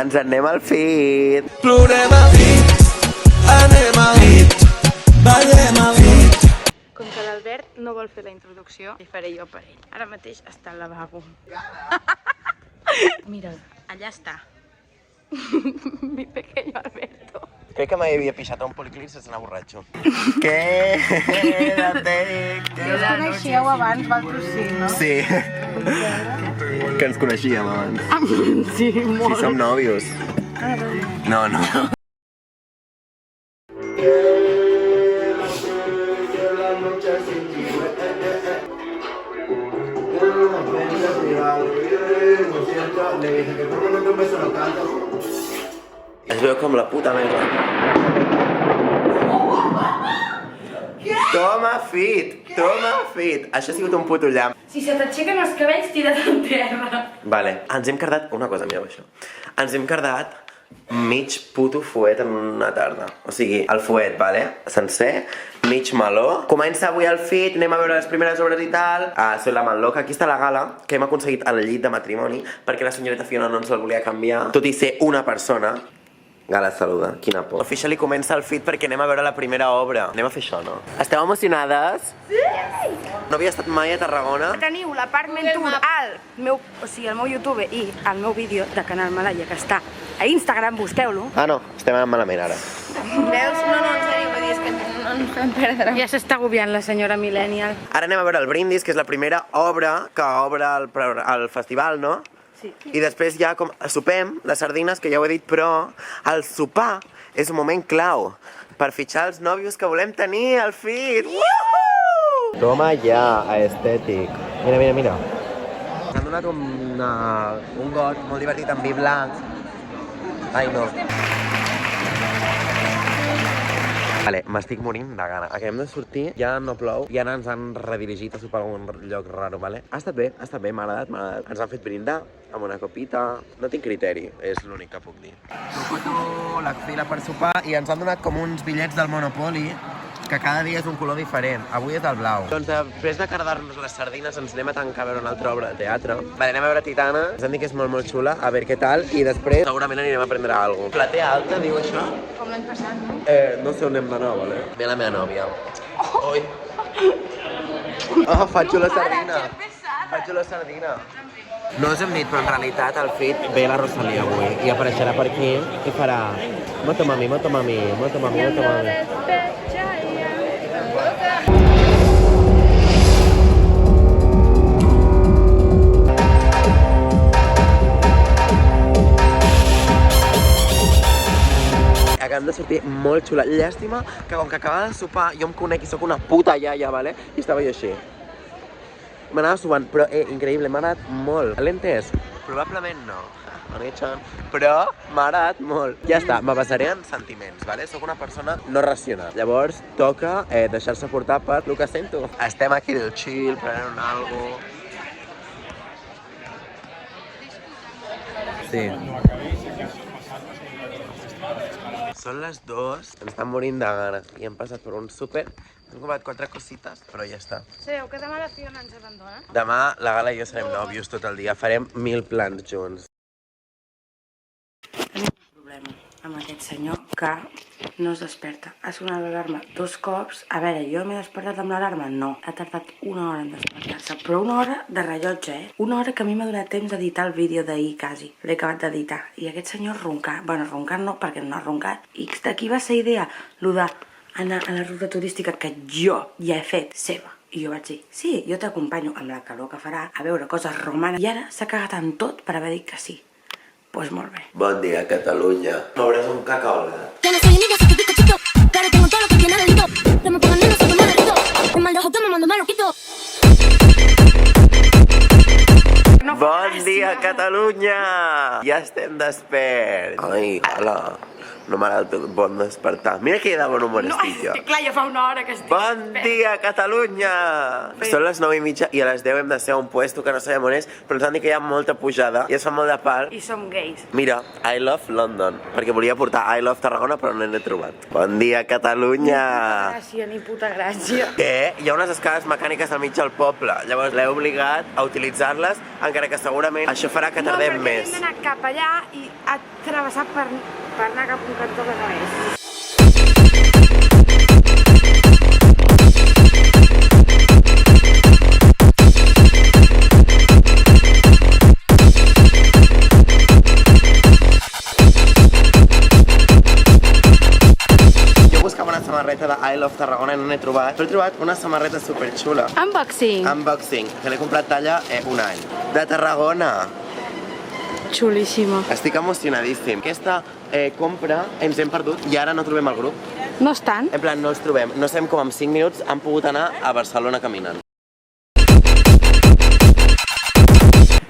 Ens anem al fit. Plorem al fit, anem al fit, ballem al fit. Com que l'Albert no vol fer la introducció, li faré jo per ell. Ara mateix està al lavabo. Mira'l, allà està. Mi pequeño Alberto. Crec que mai havia pixat a un policlín sense anar borratxo. Quédate. Ja us coneixíeu abans, vosaltres sí, no? Sí. Que ens coneixíem abans. Sí, molt. Sí, som nòvios. No, no. Es veu com la puta merda. Toma fit, toma fit. Això ha sigut un puto llamp. Si se t'aixequen els cabells, tira't en terra. Vale, ens hem cardat una cosa, mireu això. Ens hem cardat mig puto fuet en una tarda. O sigui, el fuet, vale? Sencer, mig meló. Comença avui el fit, anem a veure les primeres obres i tal. Soy la man loca. Aquí està la gala que hem aconseguit al llit de matrimoni perquè la senyoreta Fiona no ens el volia canviar, tot i ser una persona. Gala, saluda. Quina por. Officially comença el fit perquè anem a veure la primera obra. Anem a fer això, no? Esteu emocionades? Sí! No havia estat mai a Tarragona? Teniu la part mentor al meu YouTube i al meu vídeo de Canal Malaya, que està a Instagram, busqueu-lo. Ah, no. Estem malament ara. Veus? No, en sèrio, vull dir, és que no ens fem perdre. Ja s'està agobiant la senyora Millennial. Ara anem a veure el brindis, que és la primera obra que obre el festival, no? Sí. I després ja com sopem les sardines, que ja ho he dit, però el sopar és un moment clau per fitxar els nòvios que volem tenir al fit. Toma ja, aestètic. Mira, mira, mira. S'han donat un got molt divertit amb vi blanc. Ai, no. Vale, m'estic morint de gana. Acabem de sortir, ja no plou, i ara ens han redirigit a sopar a un lloc raro, vale? Ha estat bé, m'ha agradat. Ens han fet brindar amb una copita. No tinc criteri, és l'únic que puc dir. Foto la fila per sopar i ens han donat com uns bitllets del Monopoly, que cada dia és un color diferent. Avui és el blau. Doncs després de cardar-nos les sardines ens anem a tancar a veure una altra obra de teatre. Vale, anem a veure Titana. Ens han dit que és molt xula, a veure què tal, i després segurament anirem a prendre alguna cosa. Platea alta, diu això? Com l'any passat, no? No sé on anem d'anar, vale? Ve la meva nòvia. Oi! Oh, faig la sardina! Faig la sardina! No us hem dit, però en realitat al fit ve la Rosalía avui i apareixerà per aquí i farà moto mami, moto mami, moto mami, moto mami. Acabem de sortir molt xula. Llàstima que com que acabava de sopar jo em conec i sóc una puta iaia, vale? I estava jo així. M'anava subant, però increïble, m'ha agradat molt. L'he entès? Probablement no. Però m'ha agradat molt. Ja està, me basaré en sentiments, vale? Soc una persona no racional. Llavors toca deixar-se portar per el que sento. Estem aquí del chill, prenent algo. Sí. Són les 2, ens estan morint de gana i hem passat per un súper. Hem comprat 4 cosites, però ja està. Sabeu que demà la Fiona ens abandona? Demà la Gala i jo serem nòvios tot el dia, farem 1000 plans junts. Tenim un problema amb aquest senyor que no es desperta. Ha sonat l'alarma 2 cops. A veure, jo m'he despertat amb l'alarma? No. Ha tardat 1 hora en despertar-se, però 1 hora de rellotge, Una hora que a mi m'ha donat temps d'editar el vídeo d'ahir, quasi. L'he acabat d'editar. I aquest senyor roncar. Bueno, roncar no, perquè no ha roncat. I d'aquí va ser idea, lo de anar a la ruta turística que jo ja he fet seva. I jo vaig dir, sí, jo t'acompanyo amb la calor que farà a veure coses romanes. I ara s'ha cagat en tot per haver dit que sí. Pues molt bé. Bon dia, Catalunya. M'hauràs un cacao al gat. Ya no soy niño, soy bizcochito, pero tengo todo lo que tiene delito. Que me pongan neno, soy un maldito. Un mal de ojo que me mando mal loquito. Bon dia, Catalunya! Ja estem desperts. Ai, hola. No m'agrada el bon despertar. Mira que de bon humor estic jo. Clar, ja fa 1 hora que estic Bon dia, Catalunya! Són les 9:30 i a les 10 hem de ser a un puesto que no sabem on és, però ens han dit que hi ha molta pujada i es fa molt de pal. I som gais. Mira, I love London, perquè volia portar I love Tarragona, però no n'he trobat. Bon dia, Catalunya! Ni puta gràcia. Què? Hi ha unes escales mecàniques al mig del poble, llavors l'he obligat a utilitzar-les, encara que segurament això farà que tardem més. No, perquè hem d'anar cap allà i travessar per anar cap a un cantó que no és. Una samarreta de I Love Tarragona i no n'he trobat, però he trobat una samarreta superxula. Unboxing. Unboxing, que l'he comprat talla un any. De Tarragona. Xulíssima. Estic emocionadíssim. Aquesta compra ens hem perdut i ara no trobem el grup. No estan? En plan, no els trobem. No sabem com en 5 minuts han pogut anar a Barcelona caminant.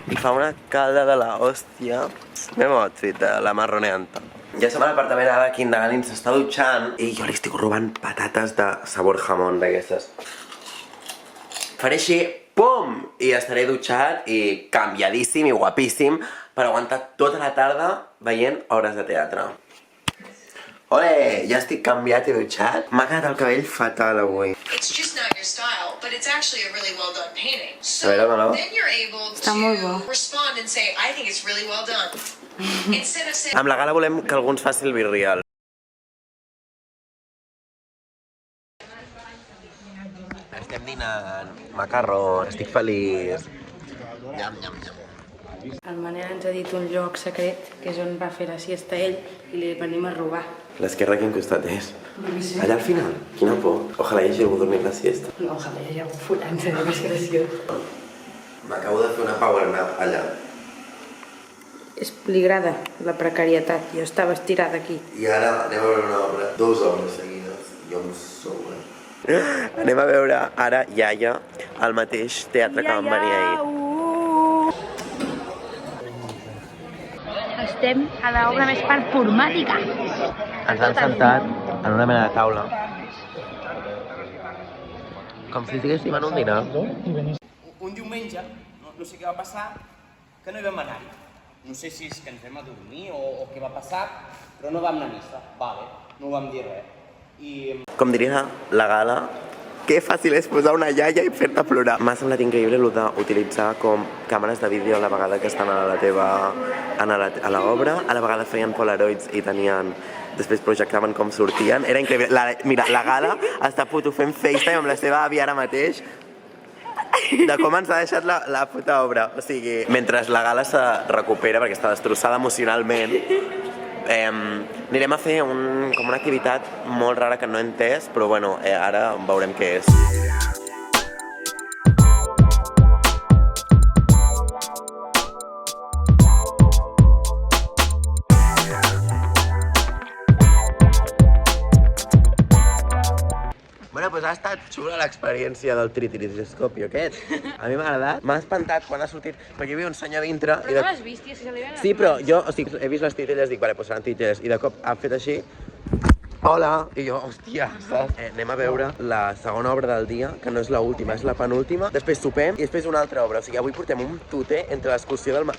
I fa una calda de la hòstia. Mem outfit de la marroneanta. Ja som a l'apartament ara aquí indagant i s'està dutxant i jo li estic robant patates de sabor jamón d'aquestes. Faré així, pum! I estaré dutxat i canviadíssim i guapíssim per aguantar tota la tarda veient obres de teatre. Ole, ja estic canviat i dutxat. M'ha quedat el cabell fatal avui. It's just not your style, but it's actually a really well done painting. So A veure, Manolo. then you're able Està molt bo. to respond and say, I think it's really well done. Instead of saying, Amb la gala volem que algú ens faci el virreal. Estem dinant macarró, estic feliç. Nyam, nyam, nyam. El Manel ens ha dit un lloc secret, que és on va fer la siesta ell, i li venim a robar. L'esquerra a quin costat és? Allà al final? Quina por. Ojalà hi hagi algú dormint la siesta. No, ojalà hi hagi algú fotant-se de més graciós. M'acabo de fer una power nap allà. Li agrada la precarietat, jo estava estirada aquí. I ara anem a veure una obra, 2 obres seguides. Jo em sobe. Anem a veure ara Iaia al mateix teatre que vam venir ahir. Estem a l'obra més performàtica. Ens han sentat en una mena de taula. Com si estiguéssim en un dinar. Un diumenge, no sé què va passar, que no hi vam anar-hi. No sé si és que ens vam adormir o què va passar, però no vam anar a missa. Vale, no vam dir res. I Com diria la Gala, que fàcil és posar una iaia i fer-te plorar. M'ha semblat increïble el d'utilitzar com càmeres de vídeo a la vegada que estan a la teva... a l'obra, a la vegada feien polaroids i tenien... Després projectaven com sortien. Era increïble. Mira, la Gala està fent FaceTime amb la seva àvia ara mateix de com ens ha deixat la puta obra. O sigui, mentre la Gala se recupera perquè està destrossada emocionalment, anirem a fer com una activitat molt rara que no he entès, però bueno, ara veurem què és. Bueno, doncs ha estat xula l'experiència del tritiriscopio aquest. A mi m'ha agradat. M'ha espantat quan ha sortit, perquè hi havia un senyor dintre... Però no l'has vist, tio, si se li veuen les Sí, però jo, o sigui, he vist les titelles, dic, vale, doncs seran titelles, i de cop ha fet així... Hola! I jo, hòstia, saps? Anem a veure la segona obra del dia, que no és l'última, és la penúltima. Després sopem i després una altra obra. O sigui, avui portem un tute entre l'excursió del...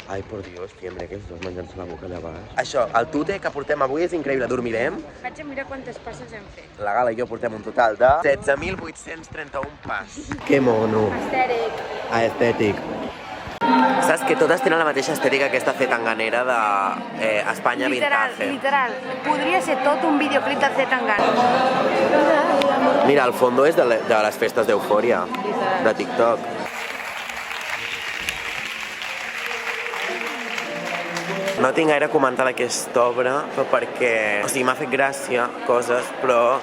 Ai, por Dios, tio, mira que estàs menjant-se la boca allà baix. Això, el tute que portem avui és increïble. Dormirem. Vaig a mirar quantes passes hem fet. La Gala i jo portem un total de 16.831 pas. Que mono. Estèric. Estètic. Saps que totes tenen la mateixa estètica aquesta Zetangana de Espanya Vintage. Literal. Podria ser tot un videoclip de Zetangana. Mira, el fondo és de les festes d'Eufòria, de TikTok. No tinc gaire a comentar d'aquesta obra, però perquè... O sigui, m'ha fet gràcia coses, però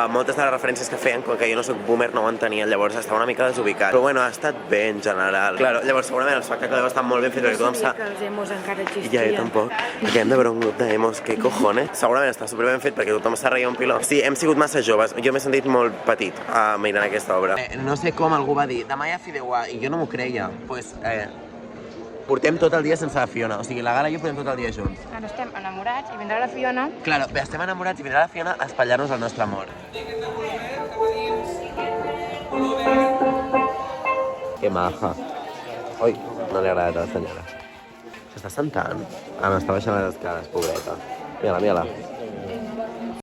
moltes de les referències que feien, com que jo no soc boomer, no ho entenien, llavors estava una mica desubicat. Però bueno, ha estat bé en general. Claro, llavors segurament el espectacle deu estar molt ben fet, perquè tothom sap... que els emos encara existien. Ja, jo tampoc. Perquè hem de veure un grup d'emos, què cojones? Segurament està superben fet perquè tothom s'ha reia un piló. Sí, hem sigut massa joves. Jo m'he sentit molt petit mirant aquesta obra. No sé com algú va dir, demà hi ha fideuà, i jo no m'ho creia. Pues, portem tot el dia sense la Fiona. O sigui, la Gala i jo portem tot el dia junts. Ara estem enamorats i vindrà la Fiona. Claro, bé, estem enamorats i vindrà la Fiona a espatllar-nos el nostre amor. Que maja. Ui, no li ha agradat a la senyora. S'està sentant? Ah, no, està baixant les escales, pobreta. Mira-la, mira-la.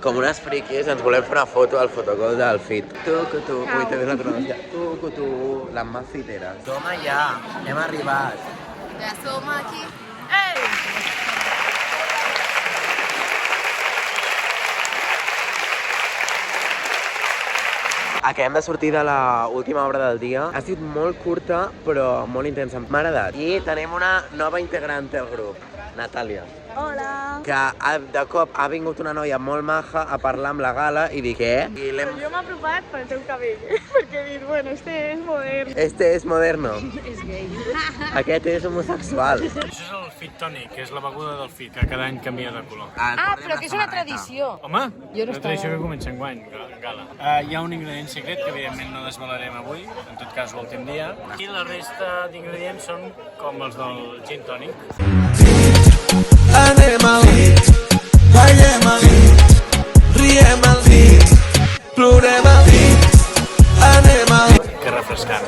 Com unes friquis, ens volem fer una foto al fotocall del FIT. Tu, ui, t'he vist la pronuncia. Tu, les mafiteres. Som allà, hem arribat. Ja som aquí. Ei! Acabem de sortir de l'última obra del dia. Ha sigut molt curta, però molt intensa. M'ha agradat. I tenim una nova integrant del grup, Natàlia. Hola! Que de cop ha vingut una noia molt maja a parlar amb la Gala i dir què? I Jo m'he apropat pel teu cabell, perquè he dit, bueno, este és modern. Este és moderno. És gay. Aquest és homosexual. Això és el Fit Tonic, que és la beguda del Fit, que cada any canvia de color. Ah, però que és una tradició. Home, Jo no una tradició que comença enguany, Gala. Hi ha un ingredient secret que evidentment no desvelarem avui, en tot cas l'últim dia. I la resta d'ingredients són com els del gin tònic. Anem al hit, ballem al hit, riem al hit, plorem al hit, anem al hit. Que refrescant.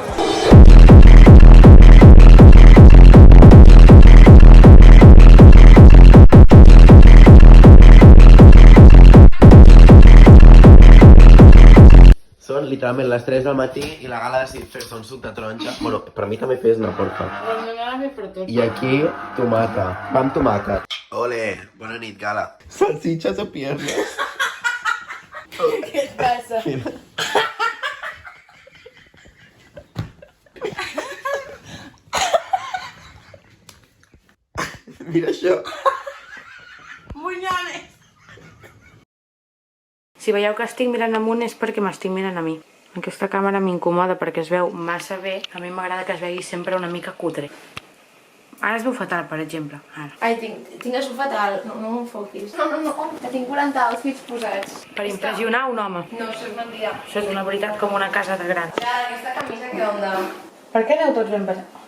Són literalment les 3 del matí i la Gala ha decidit fer-se un suc de taronja. Bueno, per mi també fes-ne, porfa. I aquí, tomata. Pa amb tomàquet. Ole, bona nit, Gala. Salsitxes o piernas? Què et passa? Mira això. Munyones! Si veieu que estic mirant amunt és perquè m'estic mirant a mi. Aquesta càmera m'incomoda perquè es veu massa bé. A mi m'agrada que es vegi sempre una mica cutre. Ara es veu fatal, per exemple. Ara. Ai, tinc això fatal. No m'enfoquis. No, que tinc 40 outfits posats. Per impressionar un home. No, això és mentida. Això és una veritat com una casa de gran. Ja, aquesta camisa que onda. Per què aneu tots ben passats?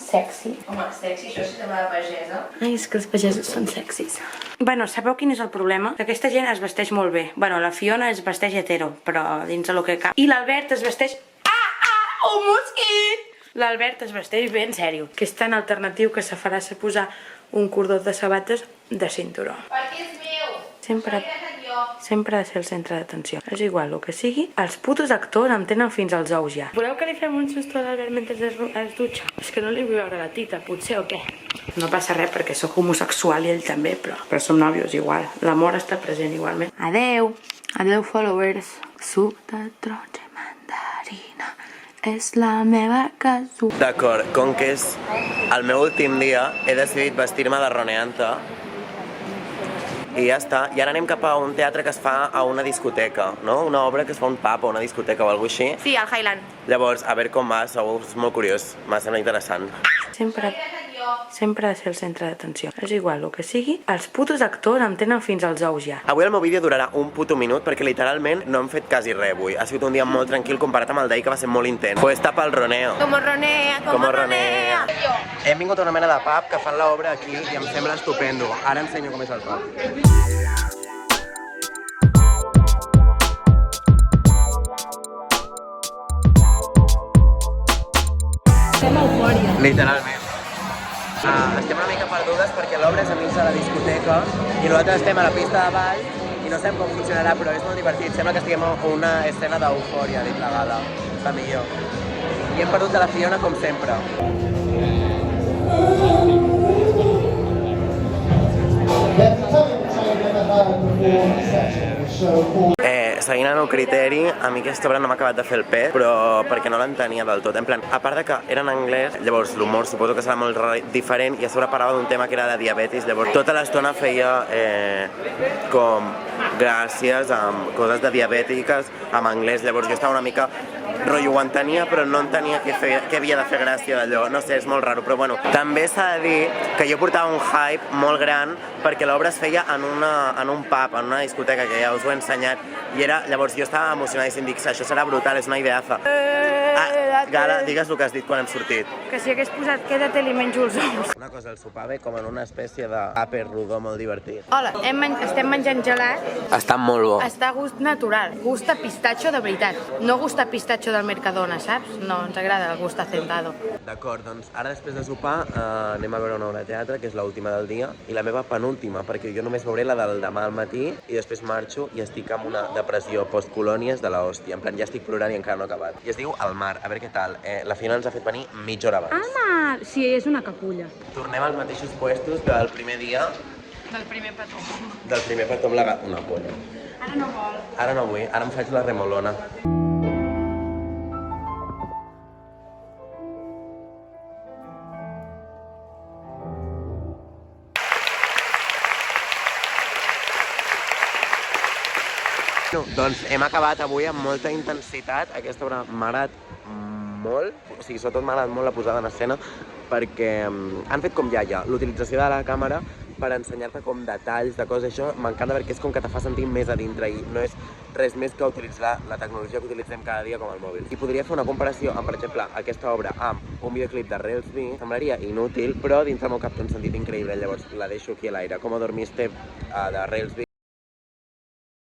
Sexy. Home, sexy, això sí sembla de pagesa. Ai, és que els pagesos són sexis. Bueno, sabeu quin és el problema? Que aquesta gent es vesteix molt bé. Bueno, la Fiona es vesteix hetero, però dins del que cap. I l'Albert es vesteix... Un mosquit! L'Albert es vesteix bé, en sèrio. Que és tan alternatiu que se farà posar un cordó de sabates de cinturó. Perquè és meu. Sempre ha de ser el centre d'atenció. És igual, el que sigui. Els putos actors em tenen fins als ous ja. Voleu que li fem un susto a l'Albert mentre es dutxa? És que no li vull veure la tita, potser o què? No passa res perquè sóc homosexual i ell també, però som nòvios igual. L'amor està present igualment. Adeu! Adeu, followers. Suc de taronja i mandarina és la meva casú. D'acord, com que és el meu últim dia, he decidit vestir-me de roneanta. I ja està. I ara anem cap a un teatre que es fa a una discoteca, no? Una obra que es fa a un pub o una discoteca o alguna cosa així. Sí, al Highland. Llavors, a veure com va, segur, és molt curiós. M'ha semblat interessant. Sempre ha de ser el centre d'atenció. És igual, el que sigui. Els putos actors em tenen fins als ous ja. Avui el meu vídeo durarà un puto minut perquè literalment no hem fet quasi res avui. Ha sigut un dia molt tranquil comparat amb el d'ahir que va ser molt intens. Pues està pel roneo. Como ronea. Hem vingut a una mena de pub que fan l'obra aquí i em sembla estupendo. Ara ensenyo com és el pub. Literalment. Estem una mica perdudes perquè l'obra és a mig de la discoteca i nosaltres estem a la pista de ball i no sabem com funcionarà, però és molt divertit. Sembla que estiguem a una escena d'eufòria, dit la Gala. La millor. I hem perdut de la Fiona com sempre. Seguint el meu criteri, a mi aquesta obra no m'ha acabat de fer el pet, però perquè no l'entenia del tot. En plan, a part de que era en anglès, llavors l'humor suposo que serà molt diferent i a sobre parlava d'un tema que era de diabetis, llavors tota l'estona feia com gràcies amb coses de diabètiques en anglès, llavors jo estava una mica rotllo, ho entenia però no entenia què havia de fer gràcia d'allò, no sé, és molt raro, però bueno, també s'ha de dir que jo portava un hype molt gran perquè l'obra es feia en un pub, en una discoteca, que ja us ho he ensenyat, i era, llavors jo estava emocionadíssim, dic, això serà brutal, és una ideaza. Gala, digues el que has dit quan hem sortit. Que si hagués posat quédate li menjo els ous. Una cosa, el sopar ve com en una espècie d'àper rodó molt divertit. Hola, estem menjant gelat. Està molt bo. Està gust natural, gust a pistatxo de veritat. No gust a pistatxo del Mercadona, saps? No, ens agrada el gust hacendado. D'acord, doncs ara després de sopar anem a veure una obra de teatre, que és l'última del dia, i la meva penúltima, perquè jo només veuré la del demà al matí i després marxo i estic amb una depressió postcolònies de l'hòstia. En plan, ja estic plorant i encara no he acabat. I es diu El mar, a veure què tal. La Fiona ens ha fet venir mitja hora abans. Home, sí, és una capulla. Tornem als mateixos puestos del primer dia. Del primer petó. Del primer petó amb una polla. Ara no vol. Ara no vull, ara em faig la remolona. No, doncs hem acabat avui amb molta intensitat. Aquesta obra m'ha agradat molt, o sigui, sobretot m'ha agradat molt la posada en escena, perquè han fet com iaia, l'utilització de la càmera per ensenyar-te com detalls de coses. Això m'encanta perquè és com que te fa sentir més a dintre i no és res més que utilitzar la tecnologia que utilitzem cada dia com el mòbil. I podria fer una comparació amb, per exemple, aquesta obra amb un videoclip de Railsby. Semblaria inútil, però dintre del meu cap té un sentit increïble, llavors la deixo aquí a l'aire. Com dormiste de Railsby.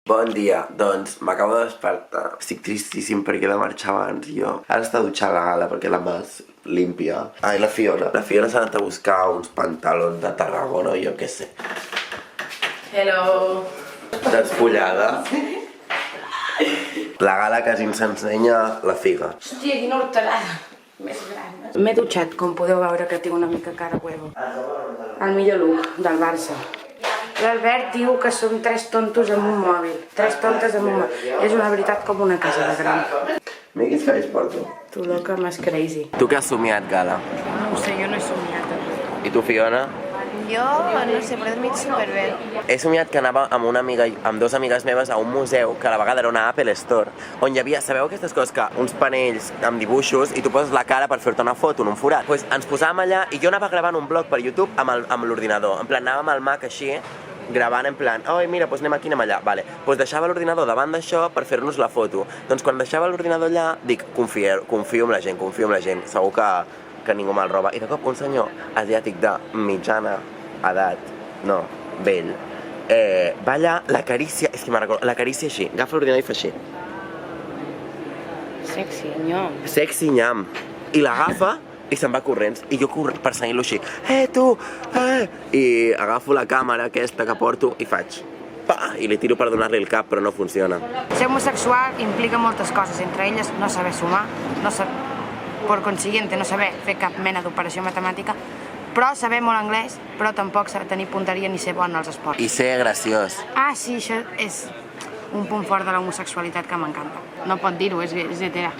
Bon dia, doncs m'acabo de despertar. Estic tristíssim perquè he de marxar abans i jo. Ara està dutxant la Gala perquè la Mas límpia. Ai, la Fiona. La Fiona s'ha anat a buscar uns pantalons de Tarragona o jo què sé. Hello. Despullada. La Gala quasi ens ensenya la figa. Hòstia, quina horterada. Més gran. M'he dutxat, com podeu veure que tinc una mica cara huevo. El millor look del Barça. L'Albert diu que són 3 tontos amb un mòbil. 3 tontes amb un mòbil. És una veritat com una casa de gran. Mira quins cabells porto. Tu loca, més crazy. Tu què has somiat, Gala? No ho sé, jo no he somiat. I tu, Fiona? Jo, no sé, però he dormit superbé. He somiat que anava amb una amiga, amb 2 amigues meves a un museu que a la vegada era una Apple Store, on hi havia, sabeu aquestes coses que uns panells amb dibuixos i tu poses la cara per fer-te una foto en un forat? Doncs ens posàvem allà i jo anava gravant un blog per YouTube amb l'ordinador. En plan, anàvem al Mac així, gravant en plan, oi, mira, doncs anem aquí, anem allà. Vale. Doncs deixava l'ordinador davant d'això per fer-nos la foto. Doncs quan deixava l'ordinador allà, dic, confio en la gent, segur que ningú me'l roba. I de cop un senyor asiàtic de mitjana edat, no, vell, va allà, l'acaricia, és que me'n recordo, l'acaricia així, agafa l'ordinador i fa així. Sexy, nyam. Sexy nyam. I l'agafa i se'n va corrents. I jo corrent perseguint-lo així. Tu! I agafo la càmera aquesta que porto i faig. Pa! I li tiro per donar-li el cap, però no funciona. Ser homosexual implica moltes coses, entre elles no saber sumar, por consiguiente no saber fer cap mena d'operació matemàtica, però saber molt anglès, però tampoc saber tenir punteria ni ser bon als esports. I ser graciós. Ah, sí, això és un punt fort de l'homosexualitat que m'encanta. No pot dir-ho, és hetera.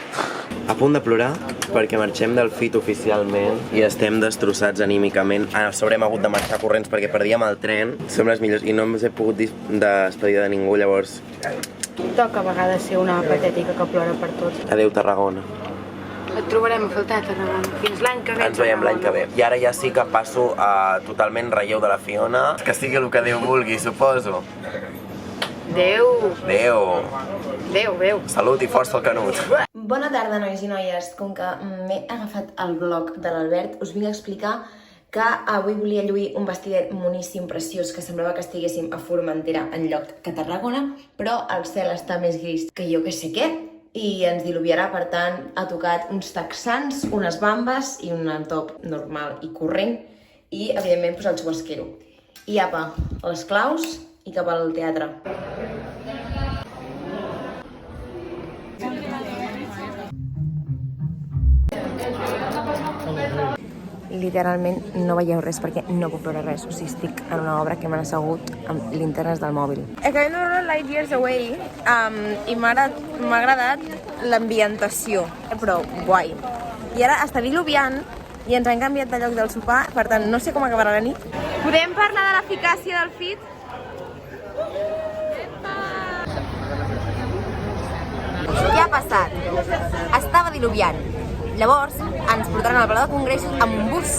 A punt de plorar perquè marxem del FIT oficialment i estem destrossats anímicament. A sobre hem hagut de marxar corrents perquè perdíem el tren. Som les millors i no ens he pogut despedir de ningú, llavors... Toca a vegades ser una patètica que plora per tot. Adéu, Tarragona. Et trobarem a faltar, Tarragona. Fins l'any que ve. Ens veiem l'any que ve. I ara ja sí que passo a totalment relleu de la Fiona. Que sigui el que Déu vulgui, suposo. Adéu. Adéu. Adéu. Salut i força al Canut. Bona tarda, nois i noies. Com que m'he agafat el blog de l'Albert, us vinc a explicar que avui volia lluir un vestidet moníssim, preciós, que semblava que estiguéssim a Formentera en lloc que a Tarragona, però el cel està més gris que jo que sé què, i ens diluviarà, per tant, ha tocat uns texans, unes bambes i un top normal i corrent, i, evidentment, el xubasquero. I apa, les claus i cap al teatre. Literalment no veieu res perquè no puc veure res. O sigui, estic en una obra que m'han assegut amb linternes del mòbil. Acabem de veure Light Years Away i m'ha agradat l'ambientació, però guai. I ara està diluviant i ens han canviat de lloc del sopar, per tant no sé com acabarà la nit. Podem parlar de l'eficàcia del FIT? Què ha passat? Estava diluviant. Llavors, ens portaran al Palau de Congressos amb un bus.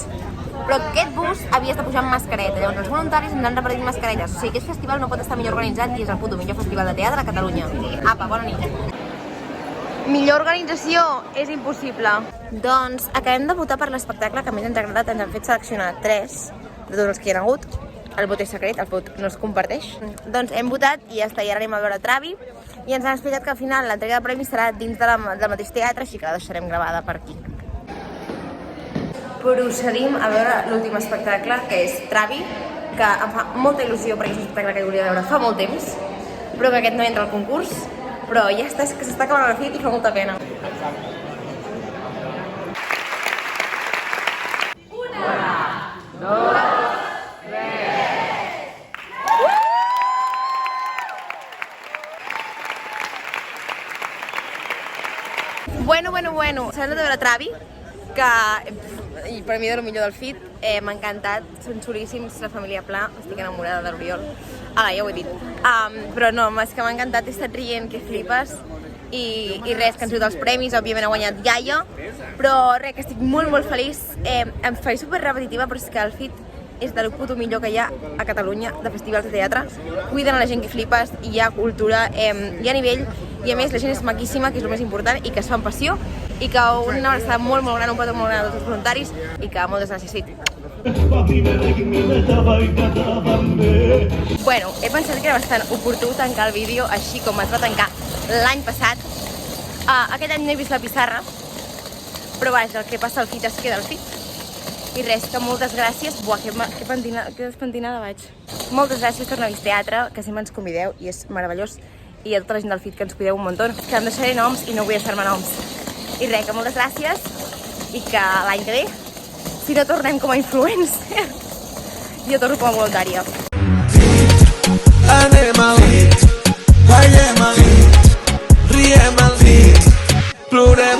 Però aquest bus havia de pujar amb mascareta. Llavors, els voluntaris ens han repartit mascaretes. O sigui, aquest festival no pot estar millor organitzat i és el puto millor festival de teatre a Catalunya. Apa, bona nit. Millor organització és impossible. Doncs acabem de votar per l'espectacle que més ens ha agradat. Ens han fet seleccionar 3 de tots els que hi ha hagut. El vot és secret, el vot no es comparteix. Doncs hem votat i ja està, i ara anem a veure Travi. I ens han explicat que al final l'entrega de premis serà dins del mateix teatre, així que la deixarem gravada per aquí. Procedim a veure l'últim espectacle, que és Travi, que em fa molta il·lusió perquè és un espectacle que volia veure fa molt temps, però que aquest no entra al concurs, però ja està, és que s'està acabant la FIT i fa molta pena. Bueno, s'ha de veure Travi, que per mi és el millor del FIT, m'ha encantat, són xulíssims, la família Pla, estic enamorada de l'Oriol. Ara, ja ho he dit. Però no, és que m'ha encantat, he estat rient, que flipes. I res, que han sigut els premis, òbviament ha guanyat Iaia, però res, que estic molt, molt feliç. Em faré super repetitiva, però és que el FIT és del puto millor que hi ha a Catalunya de festivals de teatre. Cuiden a la gent que flipes, i hi ha cultura, hi ha nivell, i a més la gent és maquíssima, que és el més important, i que es fa amb passió, i que una abraçada molt, molt gran, un petó molt gran a tots els voluntaris, i que moltes gràcies, FIT. Bueno, he pensat que era bastant oportú tancar el vídeo així com es va tancar l'any passat. Aquest any no he vist la pissarra, però vaja, el que passa al FIT es queda al FIT. I res, que moltes gràcies. Buah, que despentinada vaig. Moltes gràcies per Novis Teatre, que sempre ens convideu i és meravellós. I a tota la gent del FIT que ens cuideu un muntó. Que em deixaré noms i no vull deixar-me noms. I res, que moltes gràcies i que l'any que ve, si no tornem com a influencer, jo torno com a voluntària. Anem al FIT, ballem al FIT, riem al FIT, plorem